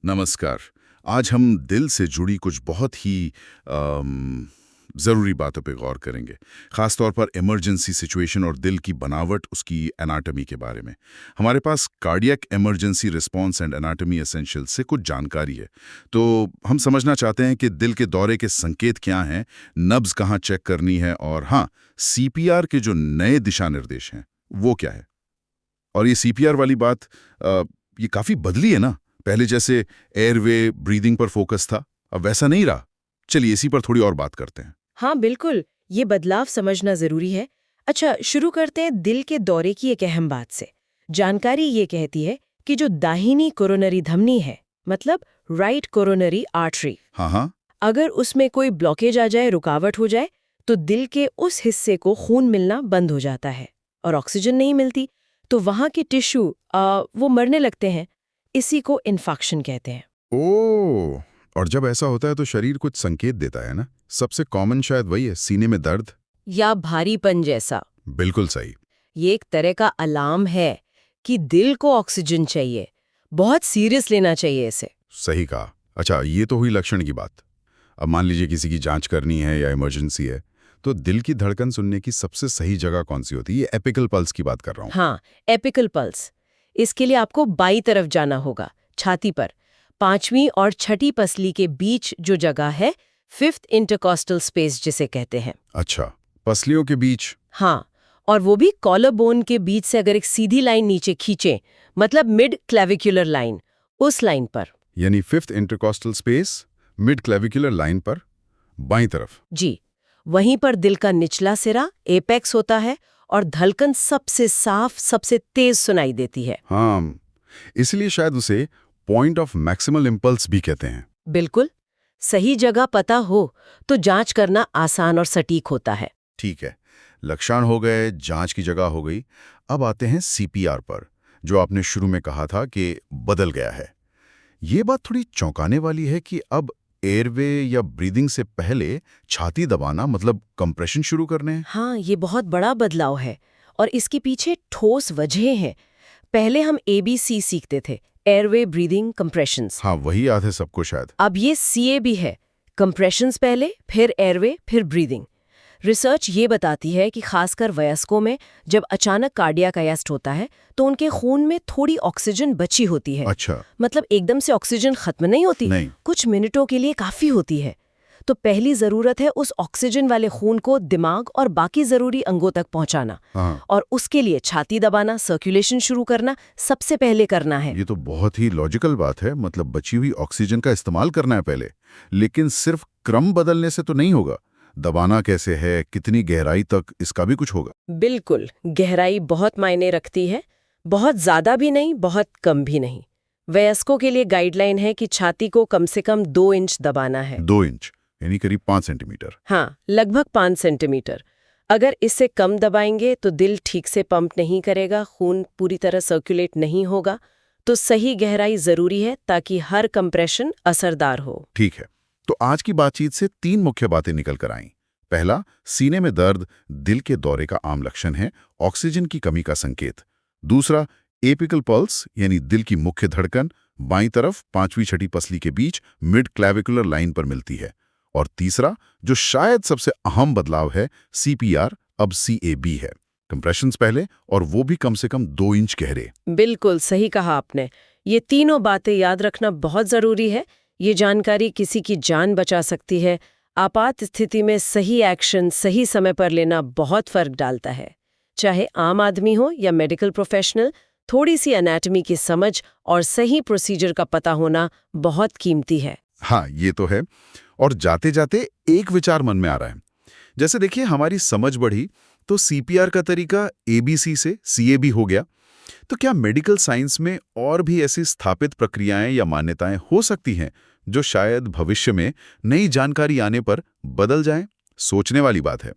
नमस्कार। आज हम दिल से जुड़ी कुछ बहुत ही ज़रूरी बातों पे गौर करेंगे। ख़ास तौर पर इमरजेंसी सिचुएशन और दिल की बनावट, उसकी एनाटॉमी के बारे में। हमारे पास cardiac emergency response and anatomy essentials से कुछ जानकारी है। तो हम समझना चाहते हैं कि दिल के दौरे के संकेत क्या हैं, नब्ज़ कहाँ चेक करनी है और हाँ, सीपीआर के जो नए दिशा निर्देश हैं, वो क्या है? और ये सीपीआर वाली बात ये काफ़ी बदली है ना? पहले जैसे एयरवे, ब्रीदिंग पर फोकस था, अब वैसा नहीं रहा। चलिए इसी पर थोड़ी और बात करते हैं। हाँ बिल्कुल, ये बदलाव समझना जरूरी है। अच्छा, शुरू करते हैं दिल के दौरे की एक अहम बात से। जानकारी ये कहती है कि जो दाहिनी कोरोनरी धमनी है, मतलब राइट कोरोनरी आर्टरी, हाँ हाँ। अगर उसमें कोई ब्लॉकेज आ जाए, रुकावट हो जाए, तो दिल के उस हिस्से को खून मिलना बंद हो जाता है और ऑक्सीजन नहीं मिलती, तो वहाँ के टिश्यू वो मरने लगते हैं। इसी को इन्फाक्शन कहते हैं। ओह, और जब ऐसा होता है तो शरीर कुछ संकेत देता है ना? सबसे कॉमन शायद वही है, सीने में दर्द। या भारीपन जैसा। बिल्कुल सही। ये एक तरह का अलार्म है कि दिल को ऑक्सीजन चाहिए, बहुत सीरियस लेना चाहिए इसे। सही कहा। अच्छा, ये तो हुई लक्षण की बात। अब मान लीजिए किसी की जांच करनी है या इमरजेंसी है, तो दिल की धड़कन सुनने की सबसे सही जगह कौन सी होती है? ये एपिकल पल्स की बात कर रहा हूँ। हाँ, एपिकल पल्स। इसके लिए आपको बाईं तरफ जाना होगा, छाती पर। पांचवीं और छठी पसली के बीच जो जगह है, फिफ्थ इंटरकॉस्टल स्पेस जिसे कहते हैं। अच्छा, पसलियों के बीच। हाँ, और वो भी कॉलर बोन के बीच से अगर एक सीधी लाइन नीचे खींचें, मतलब मिड क्लेविकुलर लाइन, उस लाइन पर। यानी fifth intercostal space, mid clavicular line पर, बाईं तरफ। जी, वहीं पर दिल का निचला सिरा एपेक्स होता है और धड़कन सबसे साफ, सबसे तेज सुनाई देती है। हाँ, इसलिए शायद उसे पॉइंट ऑफ मैक्सिमल इम्पल्स भी कहते हैं। बिल्कुल, सही जगह पता हो तो जांच करना आसान और सटीक होता है। ठीक है, लक्षण हो गए, जांच की जगह हो गई। अब आते हैं सीपीआर पर, जो आपने शुरू में कहा था कि बदल गया है। ये बात थोड़ी चौंकाने वाली है कि अब एयरवे या ब्रीदिंग से पहले छाती दबाना, मतलब कंप्रेशन शुरू करने हैं। हाँ, ये बहुत बड़ा बदलाव है और इसके पीछे ठोस वजह है। पहले हम ABC सीखते थे, एयरवे ब्रीदिंग कंप्रेशंस। हाँ, वही याद है सबको शायद। अब ये CAB है, कंप्रेशंस पहले, फिर एयरवे, फिर ब्रीदिंग। रिसर्च ये बताती है कि खासकर वयस्कों में जब अचानक कार्डियक अरेस्ट होता है तो उनके खून में थोड़ी ऑक्सीजन बची होती है। अच्छा। मतलब एकदम से ऑक्सीजन खत्म नहीं होती, नहीं। कुछ मिनटों के लिए काफी होती है। तो पहली जरूरत है उस ऑक्सीजन वाले खून को दिमाग और बाकी जरूरी अंगों तक पहुंचाना। हाँ, और उसके लिए छाती दबाना, सर्कुलेशन शुरू करना सबसे पहले करना है। ये तो बहुत ही लॉजिकल बात है। मतलब बची हुई ऑक्सीजन का इस्तेमाल करना है पहले। लेकिन सिर्फ क्रम बदलने से तो नहीं होगा। दबाना कैसे है, कितनी गहराई तक, इसका भी कुछ होगा। बिल्कुल, गहराई बहुत मायने रखती है। बहुत ज्यादा भी नहीं, बहुत कम भी नहीं। वयस्कों के लिए गाइडलाइन है कि छाती को कम से कम 2 इंच दबाना है। 2 इंच यानी करीब 5 सेंटीमीटर। हाँ, लगभग 5 सेंटीमीटर। अगर इससे कम दबाएंगे तो दिल ठीक से पंप नहीं करेगा, खून पूरी तरह सर्कुलेट नहीं होगा। तो सही गहराई जरूरी है ताकि हर कंप्रेशन असरदार हो। ठीक है, तो आज की बातचीत से 3 मुख्य बातें निकल कर आईं। पहला, सीने में दर्द दिल के दौरे का आम लक्षण है, ऑक्सीजन की कमी का संकेत। दूसरा, एपिकल पल्स यानी दिल की मुख्य धड़कन बाईं तरफ 5वीं छठी पसली के बीच मिड क्लेविकुलर लाइन पर मिलती है। और तीसरा, जो शायद सबसे अहम बदलाव है, सीपीआर अब CAB है, कंप्रेशंस पहले और वो भी कम से कम 2 इंच गहरे। बिल्कुल सही कहा आपने। ये तीनों बातें याद रखना बहुत जरूरी है। ये जानकारी किसी की जान बचा सकती है। आपात स्थिति में सही एक्शन सही समय पर लेना बहुत फर्क डालता है। चाहे आम आदमी हो या मेडिकल प्रोफेशनल, थोड़ी सी एनाटॉमी की समझ और सही प्रोसीजर का पता होना बहुत कीमती है। हाँ, ये तो है। और जाते जाते एक विचार मन में आ रहा है। जैसे देखिए, हमारी समझ बढ़ी तो सीपीआर का तरीका ABC से CAB हो गया। तो क्या मेडिकल साइंस में और भी ऐसी स्थापित प्रक्रियाएं या मान्यताएं हो सकती हैं जो शायद भविष्य में नई जानकारी आने पर बदल जाएं? सोचने वाली बात है।